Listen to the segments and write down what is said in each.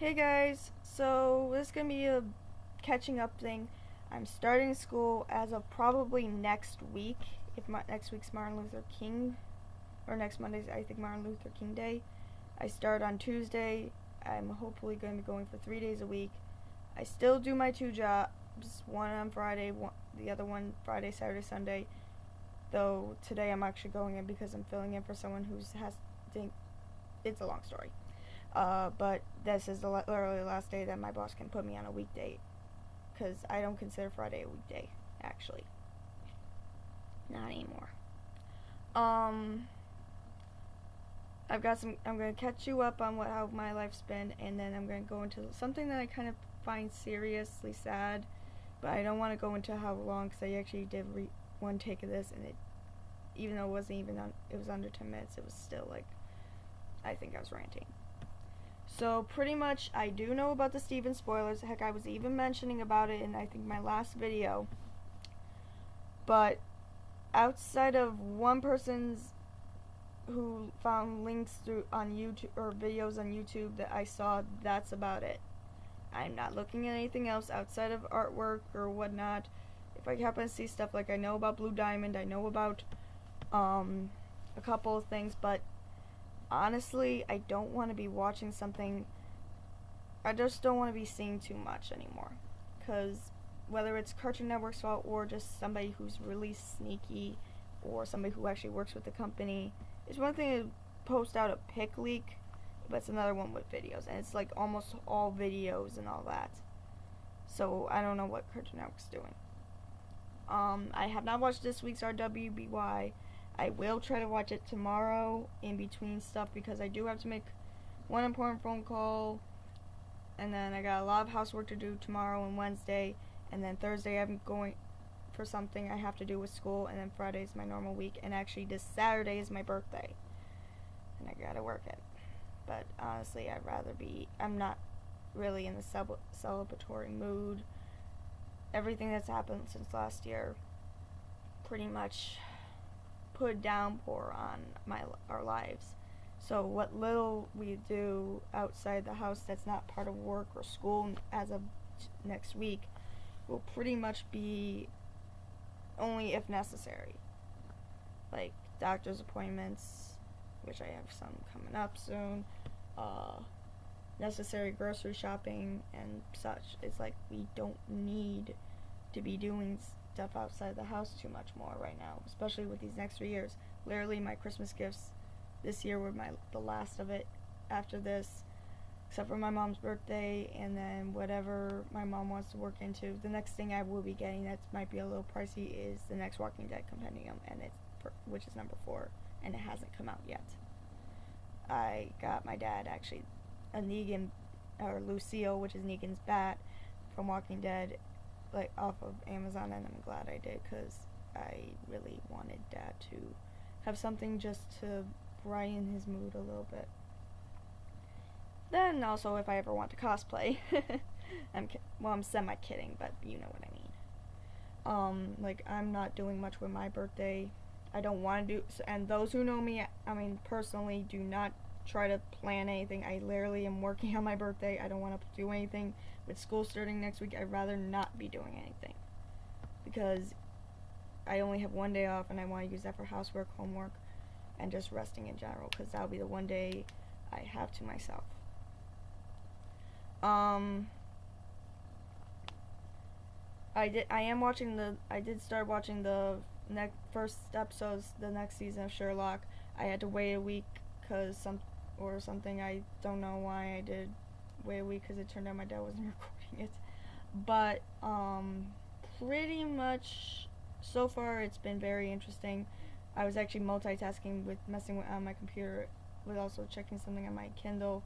Hey guys, so this is gonna be a catching up thing. I'm starting school as of probably next week. If next week's Martin Luther King, or next Monday's I think Martin Luther King Day. I start on Tuesday. I'm hopefully going to be going for 3 days a week. I still do my two jobs, one on Friday, the other one Friday, Saturday, Sunday. Though today I'm actually going in because I'm filling in for someone it's a long story. But this is literally the last day that my boss can put me on a weekday, because I don't consider Friday a weekday, actually. Not anymore. Um, I'm gonna catch you up on how my life's been, and then I'm gonna go into something that I kind of find seriously sad, but I don't want to go into how long, because I actually did one take of this, and even though it wasn't it was under 10 minutes, it was still like, I think I was ranting. So pretty much I do know about the Steven spoilers. Heck, I was even mentioning about it in I think my last video. But outside of one person's who found links on YouTube or videos on YouTube that I saw, that's about it. I'm not looking at anything else outside of artwork or whatnot. If I happen to see stuff, like I know about Blue Diamond, I know about a couple of things, but honestly, I don't want to be watching something. I just don't want to be seeing too much anymore. Because whether it's Cartoon Network's fault or just somebody who's really sneaky or somebody who actually works with the company, it's one thing to post out a pic leak, but it's another one with videos. And it's like almost all videos and all that. So I don't know what Cartoon Network's doing. I have not watched this week's RWBY. I will try to watch it tomorrow in between stuff, because I do have to make one important phone call, and then I got a lot of housework to do tomorrow and Wednesday, and then Thursday I'm going for something I have to do with school, and then Friday is my normal week, and actually this Saturday is my birthday, and I gotta work it. But honestly, I'm not really in the celebratory mood. Everything that's happened since last year pretty much put a downpour on our lives. So what little we do outside the house that's not part of work or school as of next week will pretty much be only if necessary. Like doctor's appointments, which I have some coming up soon, necessary grocery shopping and such. It's like we don't need to be doing stuff outside the house too much more right now, especially with these next 3 years. Literally, my Christmas gifts this year were the last of it after this, except for my mom's birthday, and then whatever my mom wants to work into. The next thing I will be getting that might be a little pricey is the next Walking Dead compendium, which is number 4, and it hasn't come out yet. I got my dad actually a Negan, or Lucille, which is Negan's bat from Walking Dead, like off of Amazon, and I'm glad I did, because I really wanted Dad to have something just to brighten his mood a little bit. Then also, if I ever want to cosplay, I'm semi-kidding, but you know what I mean. Like, I'm not doing much with my birthday. I don't want to do, and those who know me, I mean, personally, do not try to plan anything. I literally am working on my birthday. I don't want to do anything. With school starting next week, I'd rather not be doing anything, because I only have one day off, and I want to use that for housework, homework, and just resting in general, because that'll be the one day I have to myself. I did start watching the first episodes, the next season of Sherlock. I had to wait a week because something. I don't know why I did wait a week, because it turned out my dad wasn't recording it. But pretty much so far it's been very interesting. I was actually multitasking with messing with on my computer, with also checking something on my Kindle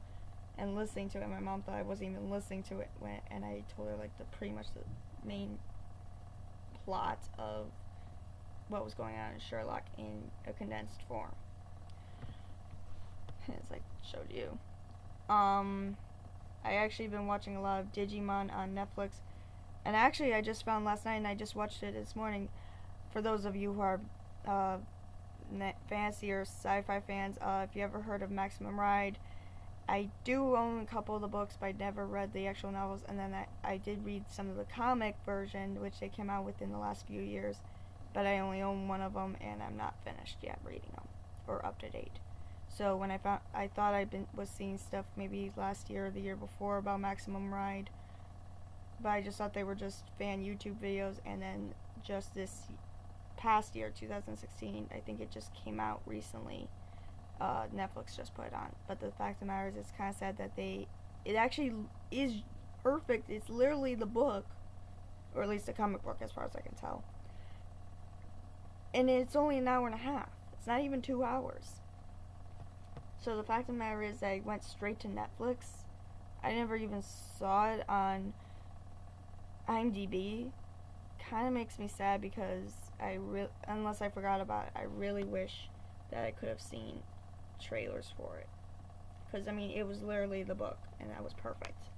and listening to it. My mom thought I wasn't even listening to it and I told her like pretty much the main plot of what was going on in Sherlock in a condensed form. It's like showed you. I actually been watching a lot of Digimon on Netflix, and actually I just found last night, and I just watched it this morning. For those of you who are fantasy or sci-fi fans, if you ever heard of Maximum Ride, I do own a couple of the books, but I never read the actual novels. And then I did read some of the comic version, which they came out within the last few years. But I only own one of them, and I'm not finished yet reading them or up to date. So when I thought was seeing stuff maybe last year or the year before about Maximum Ride, but I just thought they were just fan YouTube videos. And then just this past year, 2016, I think it just came out recently. Netflix just put it on. But the fact of the matter is, it's kind of sad that it actually is perfect. It's literally the book, or at least the comic book as far as I can tell. And it's only an hour and a half. It's not even 2 hours. So the fact of the matter is that it went straight to Netflix. I never even saw it on IMDb. Kind of makes me sad because unless I forgot about it, I really wish that I could have seen trailers for it. Because, I mean, it was literally the book, and that was perfect.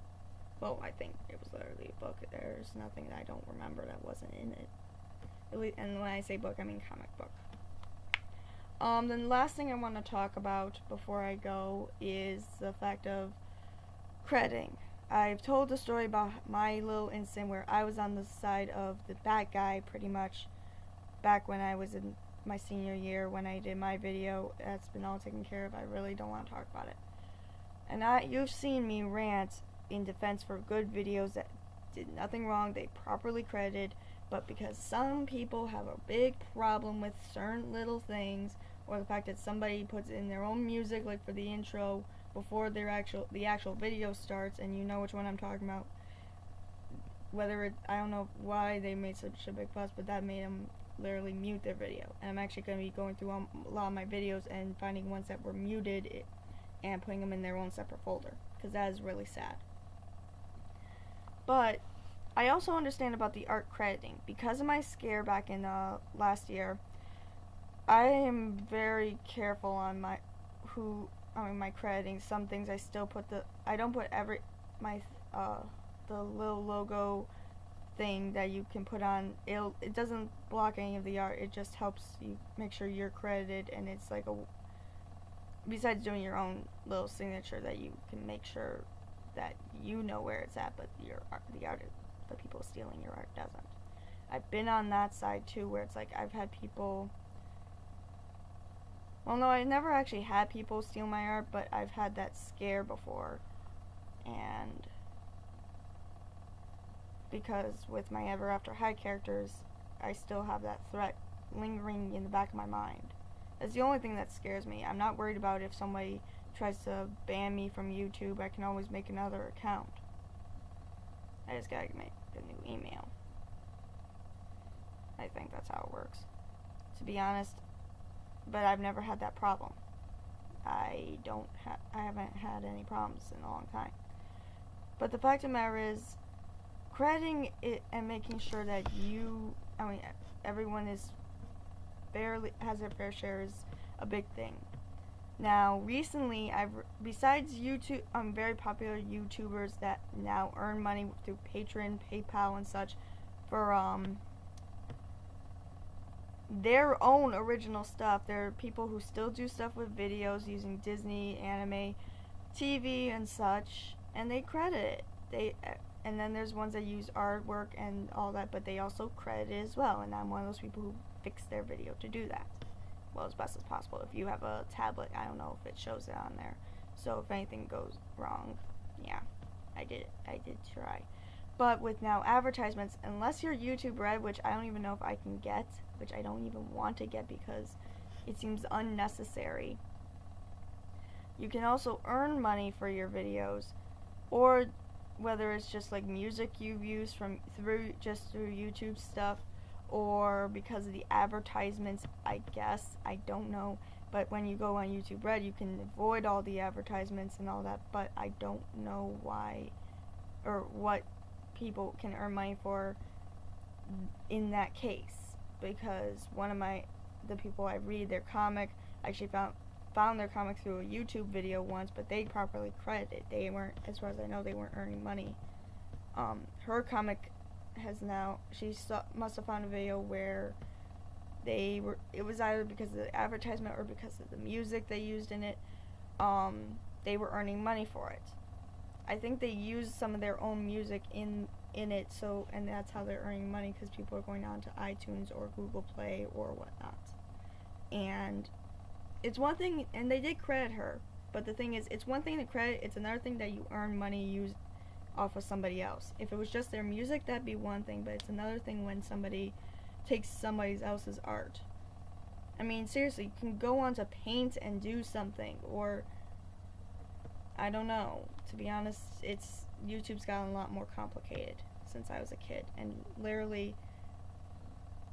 Well, I think it was literally a book. There's nothing that I don't remember that wasn't in it. And when I say book, I mean comic book. Then the last thing I want to talk about before I go is the fact of crediting. I've told the story about my little incident where I was on the side of the bad guy pretty much back when I was in my senior year when I did my video. That's been all taken care of. I really don't want to talk about it. And you've seen me rant in defense for good videos that did nothing wrong, they properly credited, but because some people have a big problem with certain little things, or the fact that somebody puts in their own music, like for the intro, before the actual video starts, and you know which one I'm talking about. I don't know why they made such a big fuss, but that made them literally mute their video. And I'm actually going to be going through a lot of my videos and finding ones that were muted and putting them in their own separate folder, because that is really sad. But I also understand about the art crediting. Because of my scare back in last year, I am very careful on my crediting. Some things I still put I don't put the little logo thing that you can put on. It doesn't block any of the art. It just helps you make sure you're credited, and it's like besides doing your own little signature that you can make sure that you know where it's at, but the people stealing your art doesn't. I've been on that side too, where it's like I've had people. Well, no, I never actually had people steal my art, but I've had that scare before. And because with my Ever After High characters, I still have that threat lingering in the back of my mind. That's the only thing that scares me. I'm not worried about if somebody tries to ban me from YouTube. I can always make another account. I just gotta make a new email. I think that's how it works, to be honest. But I've never had that problem. I haven't had any problems in a long time. But the fact of the matter is, crediting it and making sure that everyone has their fair share is a big thing. Now, recently, besides YouTube, very popular YouTubers that now earn money through Patreon, PayPal, and such for their own original stuff. There are people who still do stuff with videos using Disney, anime, TV, and such, and they credit it. And then there's ones that use artwork and all that, but they also credit it as well. And I'm one of those people who fix their video to do that, well, as best as possible. If you have a tablet, I don't know if it shows it on there. So if anything goes wrong, yeah, I did try. But with now advertisements, unless you're YouTube Red, which I don't even know if I can get, which I don't even want to get because it seems unnecessary, you can also earn money for your videos, or whether it's just like music you've used through YouTube stuff, or because of the advertisements, I guess, I don't know. But when you go on YouTube Red, you can avoid all the advertisements and all that, but I don't know why or what people can earn money for in that case, because the people I read their comic, I actually found their comic through a YouTube video once, but they properly credited. They weren't, as far as I know, they weren't earning money. Her comic must have found a video where it was either because of the advertisement or because of the music they used in it. they were earning money for it. I think they used some of their own music in it, so, and that's how they're earning money, because people are going on to iTunes or Google Play or whatnot. And it's one thing, and they did credit her, but the thing is, it's one thing to credit, it's another thing that you earn money used off of somebody else. If it was just their music, that'd be one thing, but it's another thing when somebody takes somebody else's art. I mean, seriously, you can go on to Paint and do something, or I don't know. To be honest, YouTube's gotten a lot more complicated since I was a kid, and literally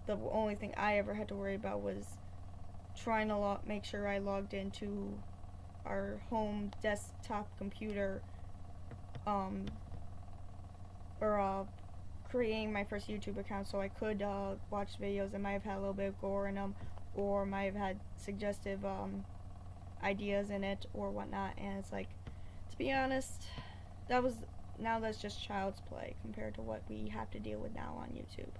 the only thing I ever had to worry about was trying to make sure I logged into our home desktop computer, creating my first YouTube account so I could watch videos that might have had a little bit of gore in them, or might have had suggestive ideas in it or whatnot. And it's like, to be honest, that's just child's play compared to what we have to deal with now on YouTube.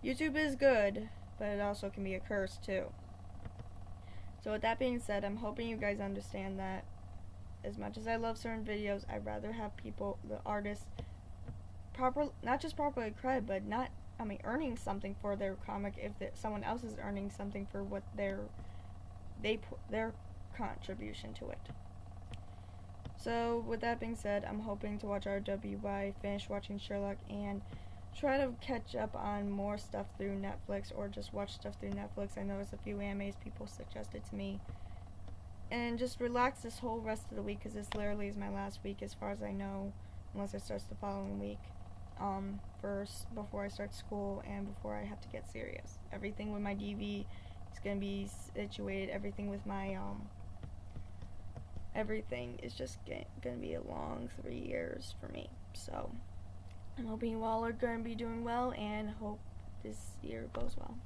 YouTube is good, but it also can be a curse too. So with that being said, I'm hoping you guys understand that as much as I love certain videos, I'd rather have people, the artists, not just properly credit, but earning something for their comic if someone else is earning something for what their contribution to it. So with that being said, I'm hoping to watch RWY, finish watching Sherlock, and try to catch up on more stuff through Netflix, or just watch stuff through Netflix. I noticed a few animes people suggested to me. And just relax this whole rest of the week, because this literally is my last week as far as I know, unless it starts the following week, before I start school and before I have to get serious. Everything with my DV is going to be situated, everything with my, everything is just going to be a long 3 years for me. So I'm hoping you all are going to be doing well, and hope this year goes well.